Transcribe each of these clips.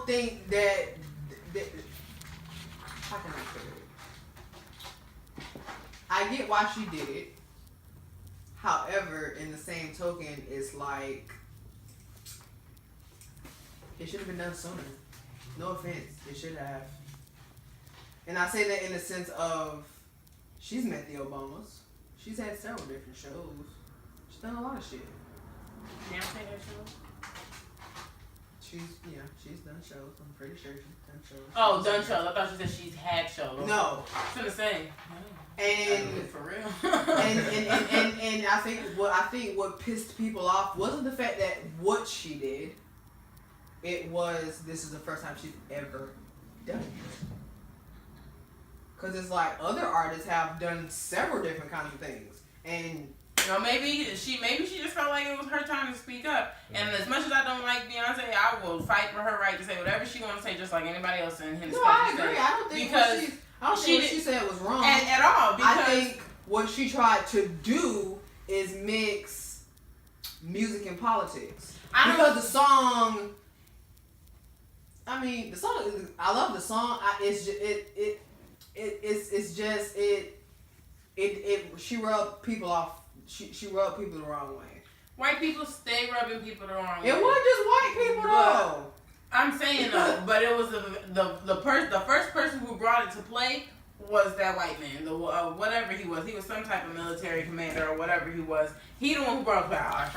don't think that how can I say it? I get why she did it. However, in the same token, it's like it should have been done sooner. No offense, it should have. And I say that in the sense of she's met the Obamas. She's had several different shows. She's done a lot of shit. Beyonce had shows? She's done shows. I'm pretty sure she's done shows. Oh, done shows. I thought you said she's had shows. No. It's the same. And for real. and I think what pissed people off wasn't the fact that what she did. It was this is the first time she's ever done it. Cause it's like other artists have done several different kinds of things, and maybe she just felt like it was her time to speak up. And as much as I don't like Beyonce, I will fight for her right to say whatever she wants to say, just like anybody else in his. No, I agree. I don't think what she said was wrong at all. Because I think what she tried to do is mix music and politics. Because the song. I mean, the song. I love the song. She rubbed people off. She rubbed people the wrong way. White people stay rubbing people the wrong way. It wasn't just white people though. I'm saying though, but it was the first person who brought it to play was that white man, whatever he was. He was some type of military commander or whatever he was. He the one who brought it out.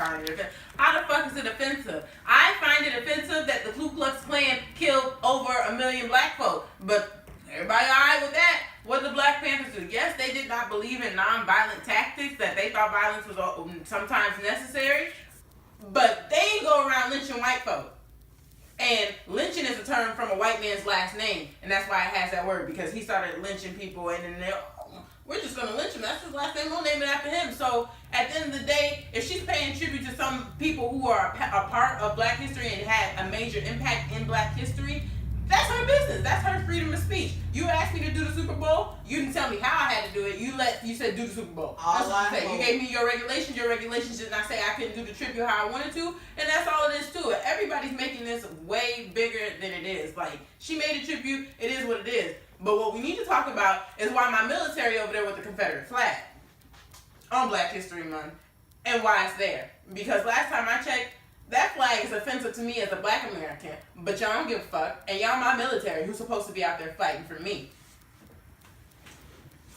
How the fuck is it offensive? I find it offensive that the Ku Klux Klan killed over 1 million black folk, but everybody alright with that? What did the Black Panthers do? Yes, they did not believe in non-violent tactics, that they thought violence was sometimes necessary, but they ain't go around lynching white folk. And lynching is a term from a white man's last name, and that's why it has that word, because he started lynching people, and then we're just going to lynch him. That's his last name. We'll name it after him. So at the end of the day, if she's paying tribute to some people who are a part of black history and had a major impact in black history, that's her business. That's her freedom of speech. You asked me to do the Super Bowl. You didn't tell me how I had to do it. You said do the Super Bowl. That's what you said. You gave me your regulations. Your regulations did not say I couldn't do the tribute how I wanted to, and that's all it is to it. Everybody's making this way bigger than it is. Like, she made a tribute. It is what it is. But what we need to talk about is why my military over there with the Confederate flag on Black History Month, and why it's there. Because last time I checked, that flag is offensive to me as a black American, but y'all don't give a fuck, and y'all my military who's supposed to be out there fighting for me.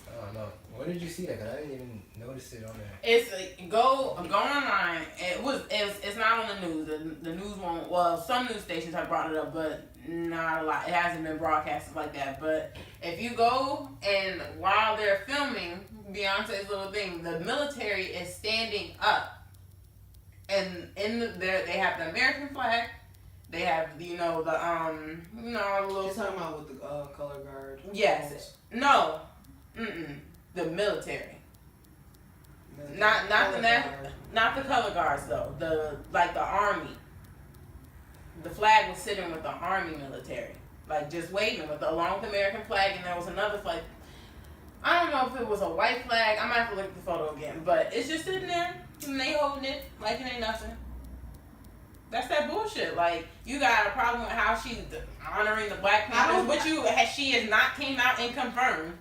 I don't know. Where did you see that? 'Cause I didn't even notice it on there. It's go online. It's not on the news. The news won't. Well, some news stations have brought it up, but not a lot. It hasn't been broadcasted like that. But if you go and while they're filming Beyonce's little thing, the military is standing up. And they have the American flag. They have the little. You're talking about with the color guard. Yes. No. The military. Not the color guards though. The army. The flag was sitting with the army military, like just waving along with the American flag, and there was another flag. I don't know if it was a white flag. I might have to look at the photo again, but it's just sitting there. And they holding it like it ain't nothing. That's that bullshit. Like, you got a problem with how she's honoring the Black Panthers, which she has not came out and confirmed.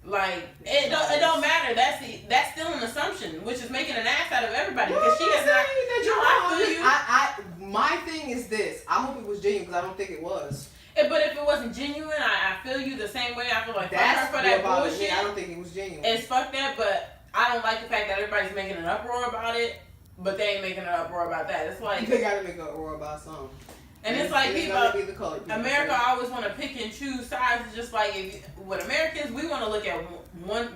Like, it don't matter. That's still an assumption, which is making an ass out of everybody because she has not. I feel you. My thing is this. I hope it was genuine because I don't think it was. But if it wasn't genuine, I feel you the same way. I feel like fuck her for that bullshit. I don't think it was genuine. It's fuck that, but I don't like the fact that everybody's making an uproar about it, but they ain't making an uproar about that. It's like they gotta make an uproar about something. And it's like America always want to pick and choose sides. It's just like with Americans, we want to look at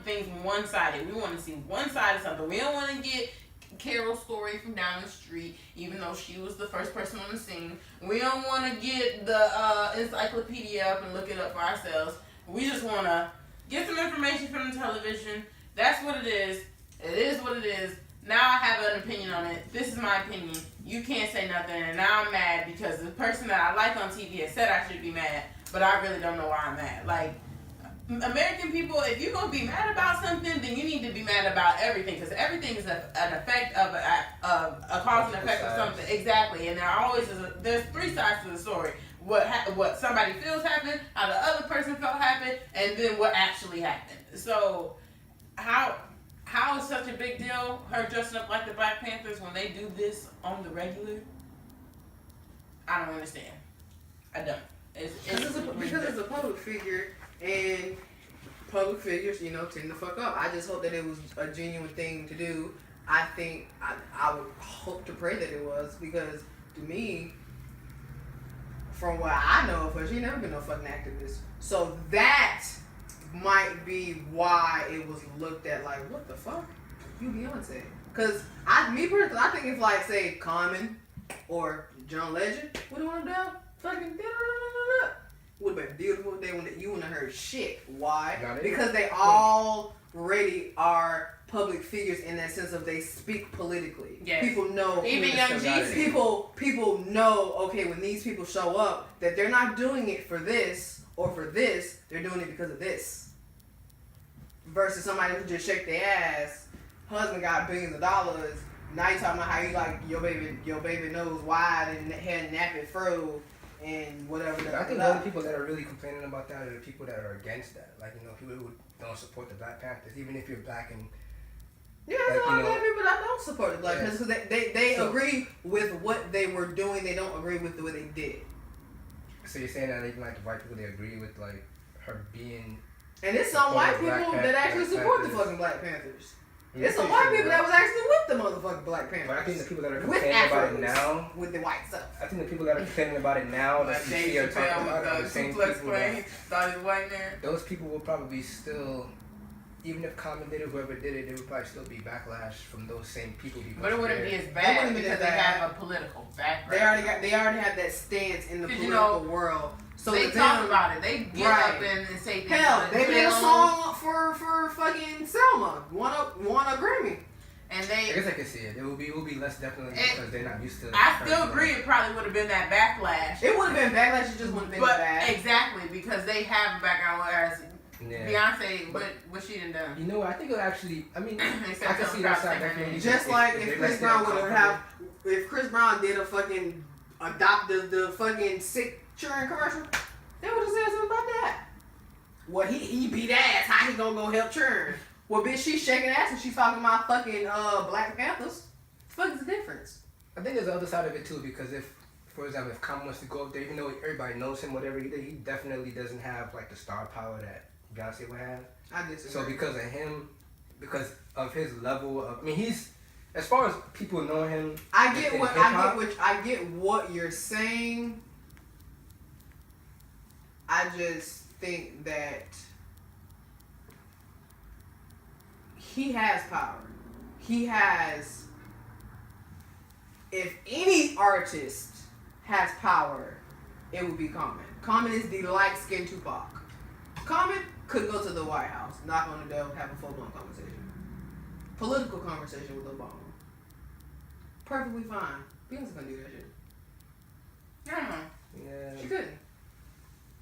things one-sided. We want to see one side of something. We don't want to get Carol's story from down the street, even though she was the first person on the scene. We don't want to get the encyclopedia up and look it up for ourselves. We just want to get some information from the television. That's what it is. It is what it is. Now I have an opinion on it. This is my opinion. You can't say nothing, and now I'm mad because the person that I like on TV has said I should be mad, but I really don't know why I'm mad. Like, American people, if you're gonna be mad about something, then you need to be mad about everything, because everything is an effect of a cause and effect of something. Exactly, and there's three sides to the story. What somebody feels happened, how the other person felt happened, and then what actually happened. So how is such a big deal, her dressing up like the Black Panthers, when they do this on the regular? I don't understand. I don't. Because it's a public figure, and public figures, tend to fuck up. I just hope that it was a genuine thing to do. I think I would hope to pray that it was, because to me, from what I know of her, she never been no fucking activist. So that might be why it was looked at like, what the fuck? You Beyonce. Because me personally, I think if like, say, Common or John Legend would have went down, fucking would have been beautiful. You wouldn't have heard shit. Why? Because they already are public figures in that sense of they speak politically. Yes. People know. Even Young Jeezy. People know, okay, when these people show up, that they're not doing it for this or for this, they're doing it because of this. Versus somebody who just shake their ass, husband got billions of dollars, now you talking about how you like your baby nose wide and hair nappy fro and whatever. I think the only people that are really complaining about that are the people that are against that. Like, people who don't support the Black Panthers, even if you're black and... Yeah, there's a lot of people that don't support the Black Panthers because they agree with what they were doing. They don't agree with the way they did. So you're saying that even like the white people, they agree with like her being... And there's some white people that actually support the fucking Black Panthers. There's some white people that was actually with the motherfucking Black Panthers. But I think the people that are complaining about it now... With the white stuff. I think the people that are complaining about it now, that you see are talking about are the same people that... Thought he was white man. Those people will probably still... Even if Common did it, whoever did it, there would probably still be backlash from those same people. But it wouldn't be as bad because they have a political background. They already have that stance in the political world. So they talk about it. They get up and say things. Hell, they made a song for fucking Selma. Won a Grammy. And I guess I can see it. It will be less definitely because they're not used to. I still agree. It probably would have been that backlash. It would have been backlash. It just wouldn't have been bad. Exactly, because they have a background. Whereas Beyonce, what she done? You know what? I think it actually. I mean, I can see that side definitely. Just like if Chris Brown would have, if Chris Brown did a fucking adopt the fucking sick children commercial, they would have said something about that. Well, he beat ass. How he gonna go help children? Well, bitch, she's shaking ass and she's talking about fucking Black Panthers. What the fuck is the difference? I think there's the other side of it too, because for example, if Common wants to go up there, even though everybody knows him, whatever he did, he definitely doesn't have like the star power that Beyonce would have. I disagree. So because of him, because of his level of, I mean, he's, as far as people know him, I get what you're saying. I just think that he has power. If any artist has power, it would be Common. Common is the light-skinned Tupac. Common could go to the White House, knock on the door, have a full-blown conversation. Political conversation with Obama. Perfectly fine. Beyonce couldn't do that shit. Yeah. She couldn't.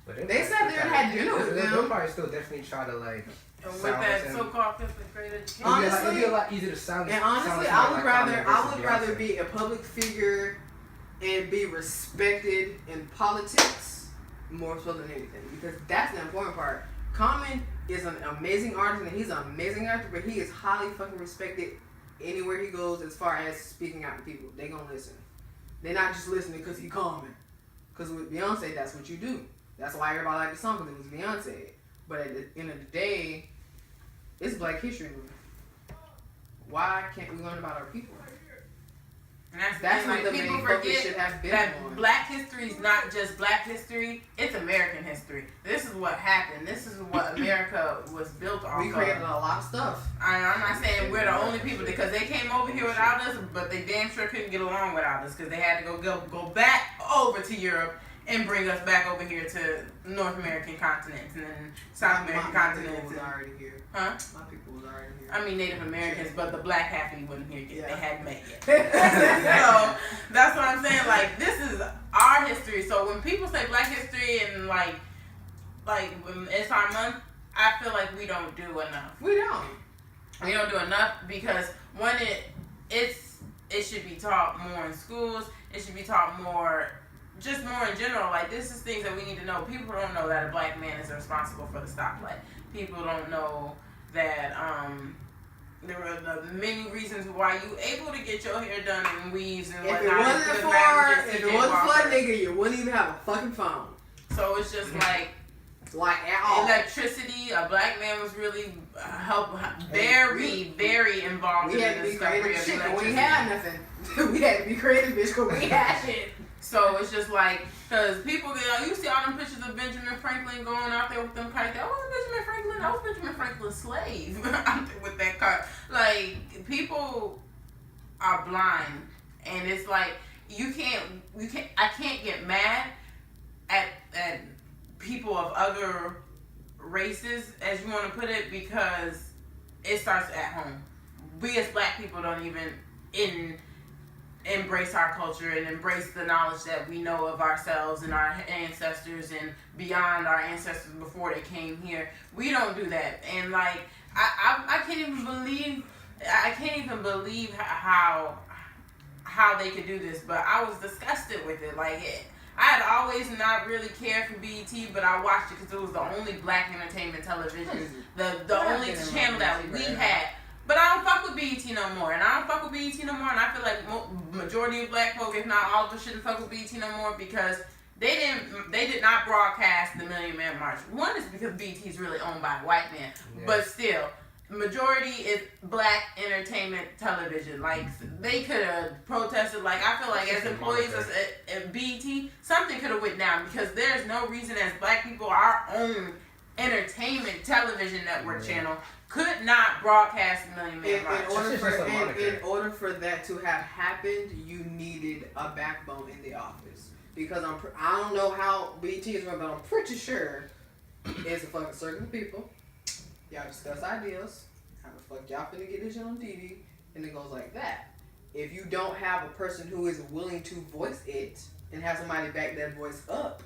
But they sat there and had dinner with them. They'll probably still definitely try to like. With that so-called fifth grade education. Honestly, it'd be a lot easier to sound. And honestly, I would rather be a public figure and be respected in politics more so than anything, because that's the important part. Common is an amazing artist and he's an amazing actor, but he is highly fucking respected anywhere he goes as far as speaking out to people. They gonna listen. They're not just listening because he Common. Because with Beyonce, that's what you do. That's why everybody liked the song, because it was Beyonce. But at the end of the day, it's Black History Month. Why can't we learn about our people? And that's what the people main focus forget, should have been that on. Black history is not just Black history, it's American history. This is what happened. This is what America was built on. We created a lot of stuff. I'm not saying we're the only people, because they came over here without us, but they damn sure couldn't get along without us, because they had to go back over to Europe and bring us back over here to North American continents and then South American continents. My people was already here. Huh? My people was already here. I mean Native Americans, but the black half of you wasn't here yet. Yeah. They hadn't met yet. So that's what I'm saying. Like, this is our history. So when people say Black history and like when it's our month, I feel like we don't do enough. We don't. We don't do enough because one, it should be taught more in schools. It should be taught more, just more in general. Like, this is things that we need to know. People don't know that a black man is responsible for the stoplight. People don't know that there were many reasons why you able to get your hair done in weaves and whatnot. If it wasn't for a nigga, you wouldn't even have a fucking phone. So it's just like at all. Electricity. A black man was really very involved in the discovery of electricity. We had nothing. We had to be creative, bitch, because we had shit. So it's just like, because people, you see all them pictures of Benjamin Franklin going out there with them kites. That wasn't Benjamin Franklin. That was Benjamin Franklin's slave out there with that kite. Like, people are blind, and it's like I can't get mad at people of other races, as you want to put it, because it starts at home. We as black people don't even embrace our culture and embrace the knowledge that we know of ourselves and our ancestors and beyond our ancestors before they came here. We don't do that. And like, I can't even believe how they could do this, but I was disgusted with it. Like, I had always not really cared for BET, but I watched it because it was the only black entertainment television, the only channel that we had. But I don't fuck with BET no more, and I don't fuck with BET no more, and I feel like majority of black folk, if not all of them, shouldn't fuck with BET no more because they did not broadcast the Million Man March. One is because BET is really owned by a white man, but still, majority is black entertainment television. Like, they could have protested. Like, I feel like as employees at BET, something could have went down because there's no reason as black people, our own entertainment television network channel could not broadcast the Million Man March. In order for that to have happened, you needed a backbone in the office. Because I don't know how BET is run, but I'm pretty sure it's a fucking circle of people. Y'all discuss ideas. How the fuck y'all finna get this shit on TV? And it goes like that. If you don't have a person who is willing to voice it and have somebody back that voice up,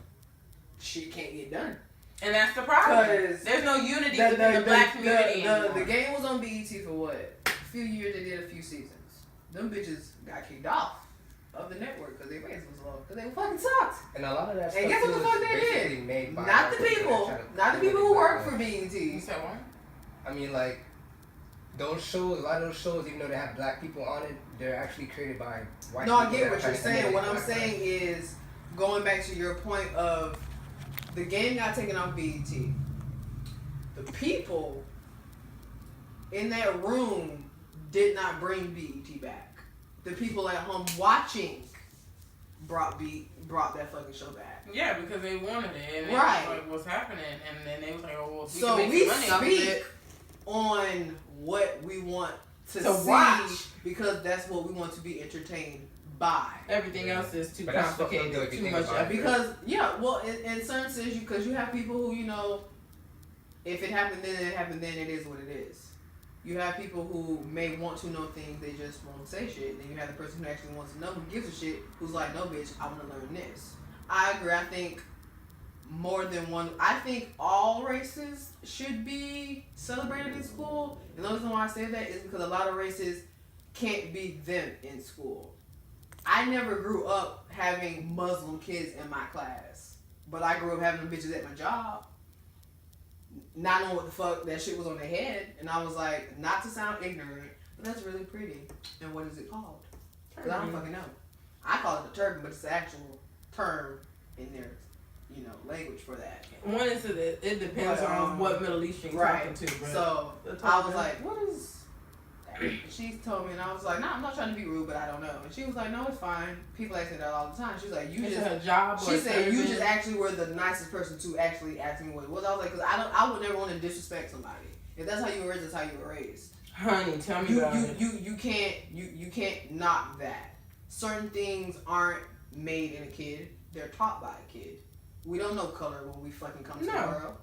shit can't get done. And that's the problem. There's no unity within the black community anymore. The game was on BET for what? A few years. They did a few seasons. Them bitches got kicked off of the network because their ratings was low. Because they fucking sucked. And a lot of that stuff. And guess what the fuck they did? Not the people who work for BET. You said what? I mean, like, those shows, a lot of those shows, even though they have black people on it, they're actually created by white people. No, I get what you're saying. What I'm saying is, going back to your point of, the game got taken off BET. The people in that room did not bring BET back. The people at home watching brought that fucking show back. Yeah, because they wanted it. And right. It was like, what's happening? And then they was like, oh, well, so can make some money speak on what we want to see watch, because that's what we want to be entertained by. Everything else is too complicated, too much effort. Because, well, in certain sense, because you have people who, if it happened then, it happened then, it is what it is. You have people who may want to know things, they just won't say shit. Then you have the person who actually wants to know, who gives a shit, who's like, no, bitch, I want to learn this. I agree. I think more than one. I think all races should be celebrated in school. And the reason why I say that is because a lot of races can't be them in school. I never grew up having Muslim kids in my class, but I grew up having them bitches at my job, not knowing what the fuck that shit was on their head, and I was like, not to sound ignorant, but that's really pretty. And what is it called? Because I don't fucking know. I call it the turban, but it's the actual term in their, language for that. One is that it depends on what Middle Eastern you're talking to. Bro. So I was like, what is? She told me, and I was like, nah, I'm not trying to be rude, but I don't know. And she was like, no, it's fine. People ask me that all the time. She was like, you just her job. She said you just actually were the nicest person to actually ask me what it was. I was like, because I would never want to disrespect somebody. If that's how you were raised, that's how you were raised. Honey, tell me about it. You can't knock that. Certain things aren't made in a kid; they're taught by a kid. We don't know color when we fucking come to the world.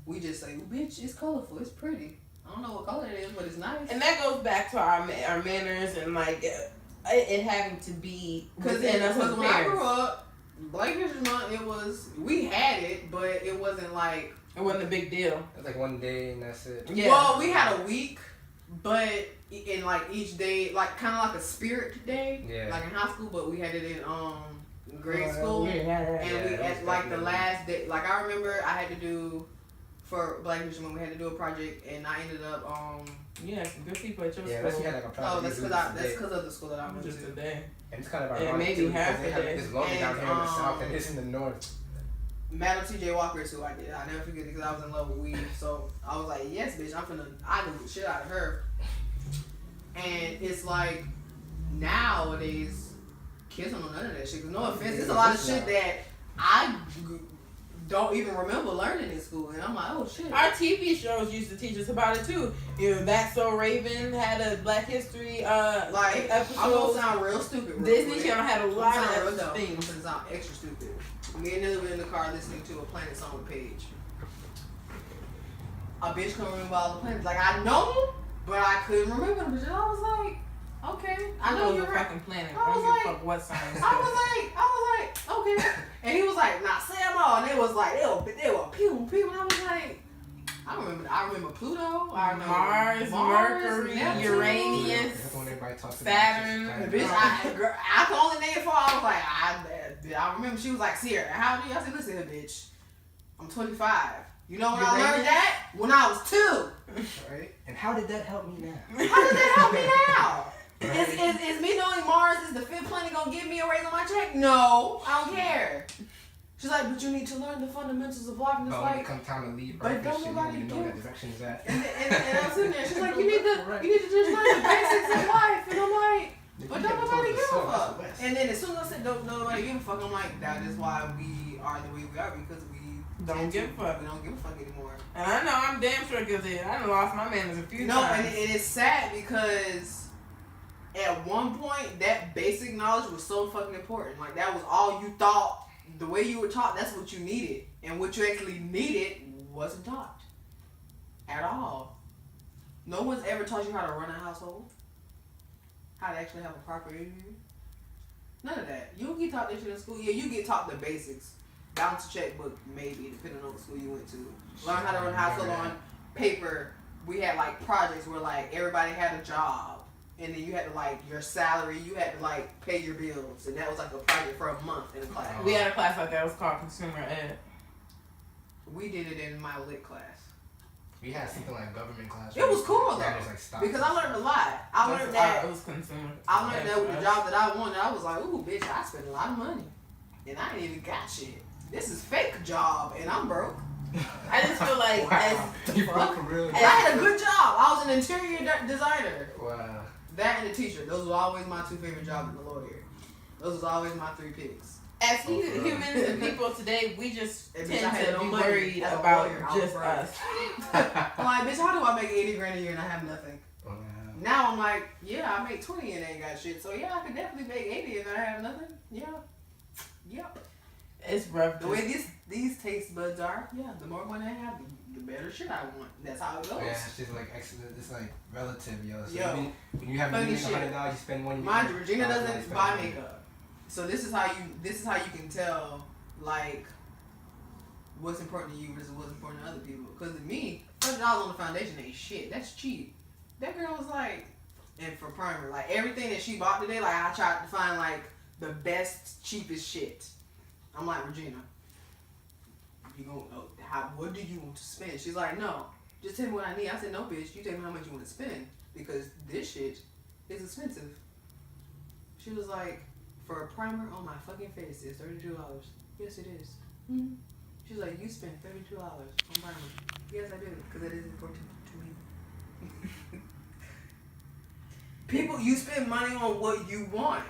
We just say, well, bitch, it's colorful, it's pretty. I don't know what color it is, but it's nice. And that goes back to our manners and like it having to be because when I grew up, Black History Month, we had it, but it wasn't like It wasn't a big deal. It was like one day and that's it. Yeah. Well, we had a week, but in like each day, like kind of like a spirit day, like in high school, but we had it in grade school, and we at like the last day. Like I remember, I had to do for Black History Month, we had to do a project, and I ended up yeah, some good people at your Yeah, school. unless you had like a project. oh, that's because of the school that I went Just to. today. And it's kind of Yeah, ironic maybe too, half because they a have day. this longer down here in the south than And, it is in the north. Madam T.J. Walker is who I did. I never forget it because I was in love with weed. So I was like, yes, bitch, I knew the shit out of her. And it's like, nowadays, kids don't know none of that shit. Cause no offense, there's a lot of shit that I don't even remember learning in school. And I'm like, oh shit. Our TV shows used to teach us about it too. You know, That's So Raven had a Black History like, episode. I'm gonna sound real stupid. Real Disney quick. Channel had a lot of real dumb. things. I'm gonna sound extra stupid. Me and Nilla were in the car listening to a Planet song with Paige. A bitch couldn't remember all the planets. Like, I know them, but I couldn't remember them. But I was like, okay, I know you're a right. fucking planet. I was don't give a like- fuck what science. I was like, okay. And he was like, nah, say them all. And they was like, they were pew, pew. And I was like, I remember Pluto. I remember Mars, Mercury, Neptune. Uranus, That's when everybody talks about Saturn. The bitch, I can only name 4. I was like, I remember she was like, Sierra, how old are you? I said, listen here, bitch. I'm 25. You know when I learned that? When I was 2. Right? And how did that help me now? How does that help me now? Is me knowing Mars is the 5th planet gonna give me a raise on my check? No, I don't care. She's like, but you need to learn the fundamentals of life. And it's But when it like, comes time to leave but Earth and don't shit, you nobody don't even know where give- that direction is at. and I'm sitting there. She's like, you need to just learn the basics of life. And I'm like, but don't nobody give a fuck. And then as soon as I said don't nobody give a fuck, I'm like, that is why we are the way we are, because we Don't give a fuck. We don't give a fuck anymore. And I know I'm damn sure guilty. I done lost my manners a few No, times. and it's sad because at one point that basic knowledge was so fucking important. Like that was all you thought. The way you were taught, that's what you needed, and what you actually needed wasn't taught at all. No one's ever taught you how to run a household, how to actually have a proper interview. None of that. You don't get taught that shit in school. Yeah, you get taught the basics. Balance a checkbook, maybe, depending on what school you went to. Learn how to run a household on paper. We had like projects where like everybody had a job, and then you had to like your salary, you had to like pay your bills, and that was like a project for a month in a class. We had a class like that. It was called Consumer Ed. We did it in my lit class. We had something like government class. It was cool though, Yeah, there's, like, stocks because and I learned a stuff. lot. I learned that. It was consumer. I learned that with the job that I wanted. I was like, ooh, bitch, I spent a lot of money, and I ain't even got shit. This is fake job, and I'm broke. I just feel like Wow. You broke for real. I had a good job. I was an interior designer. Wow. That and a teacher. Those were always my 2 favorite jobs in the lawyer. Those was always my 3 picks. as humans and people today, we just Hey, bitch, I tend had to no be money worried as a about lawyer. I was just broke. us. I'm like, bitch, how do I make 80 grand a year and I have nothing? Wow. Now I'm like, yeah, I make 20 and ain't got shit. So yeah, I could definitely make 80 and I have nothing. Yeah. Yep. It's rough. The way these taste buds are, yeah, the more money I have, the better shit I want. That's how it goes. Yeah, it's just like excellent. It's like relative, yo. So Yo, when you have funny money, shit. $100, you spend one. Mind you, Regina $1,000 doesn't spend buy one. makeup. So this is how you can tell like what's important to you versus what's important to other people. Because to me, $100 on the foundation ain't shit. That's cheap. That girl was like, and for primer, like everything that she bought today, like I tried to find like the best, cheapest shit. I'm like, Regina, you gonna what do you want to spend? She's like, no, just tell me what I need. I said, no, bitch, you tell me how much you want to spend because this shit is expensive. She was like, for a primer on my fucking face, it's $32. Yes, it is. Mm-hmm. She's like, you spent $32 on primer. Yes, I do, because it is important to me. People, you spend money on what you want,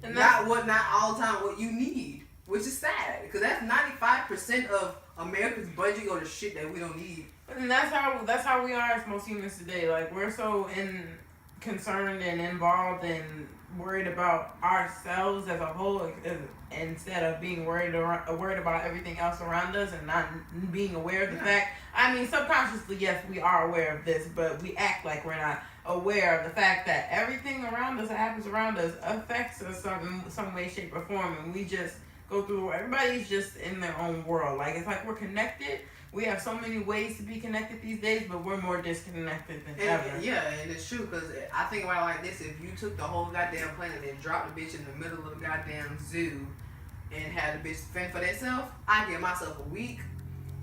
And not all the time what you need, which is sad, because that's 95% of America's budget go to shit that we don't need. And that's how we are as most humans today. Like we're so concerned and involved and worried about ourselves as a whole, instead of being worried about everything else around us and not being aware of the fact. I mean, subconsciously, yes, we are aware of this, but we act like we're not aware of the fact that everything around us that happens around us affects us some way, shape, or form, and we just go through. Everybody's just in their own world. Like it's like we're connected, We have so many ways to be connected these days, but we're more disconnected than ever. Yeah, and it's true, because I think about it like this. If you took the whole goddamn planet and dropped the bitch in the middle of the goddamn zoo and had the bitch fend for themselves, I give myself a week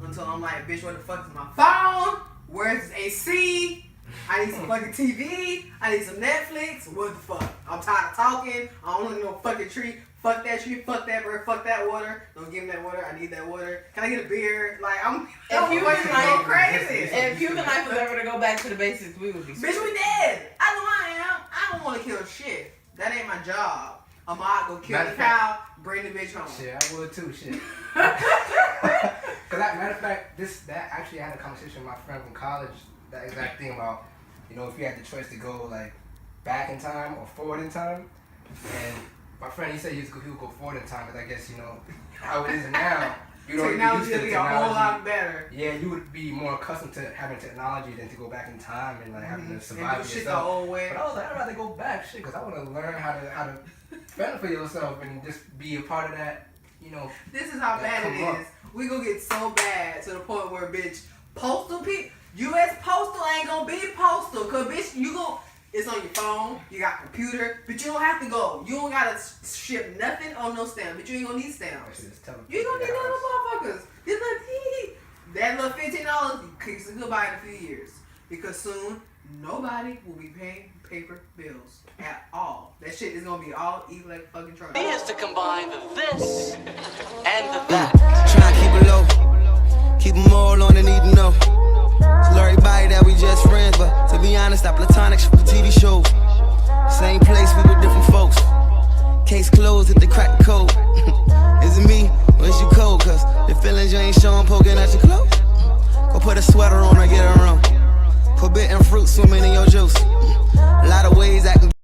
until I'm like, bitch, what the fuck is my phone? Where's this AC? I need some fucking TV. I need some Netflix. What the fuck? I'm tired of talking. I don't want no fucking tree. Fuck that tree. Fuck that bird. Fuck that water. Don't give me that water. I need that water. Can I get a beer? Like, If human fucking life, crazy. if human life was ever to go back to the basics, we would be. Bitch, we dead. I know I am. I don't want to kill shit. That ain't my job. I'm out go kill the cow, bring the bitch home. Shit, I would too. Shit. Cause matter of fact, that actually I had a conversation with my friend from college. That exact thing about, you know, if you had the choice to go like back in time or forward in time, and my friend, he said he would go forward in time, because I guess, you know, how it is now, you don't technology used to would be a whole lot better. Yeah, you would be more accustomed to having technology than to go back in time and like having to survive and do shit yourself. the old way. But I was like, I'd rather go back, shit, because I want to learn how to fend for yourself and just be a part of that, you know. This is how bad it is. We gonna get so bad to the point where, bitch, postal people, U.S. Postal ain't gonna be postal, cause bitch, it's on your phone, you got computer, but you don't have to go. You don't gotta ship nothing on no stamp, but you ain't gonna need stamps. You ain't gonna need none of those motherfuckers. That little $15 kicks a goodbye in a few years, because soon nobody will be paying paper bills at all. That shit is gonna be all electronic. He has to combine the this and the that. Try and keep it low, keep them all on the need to know. Tell everybody that we just friends, but to be honest, that platonic shit for TV shows.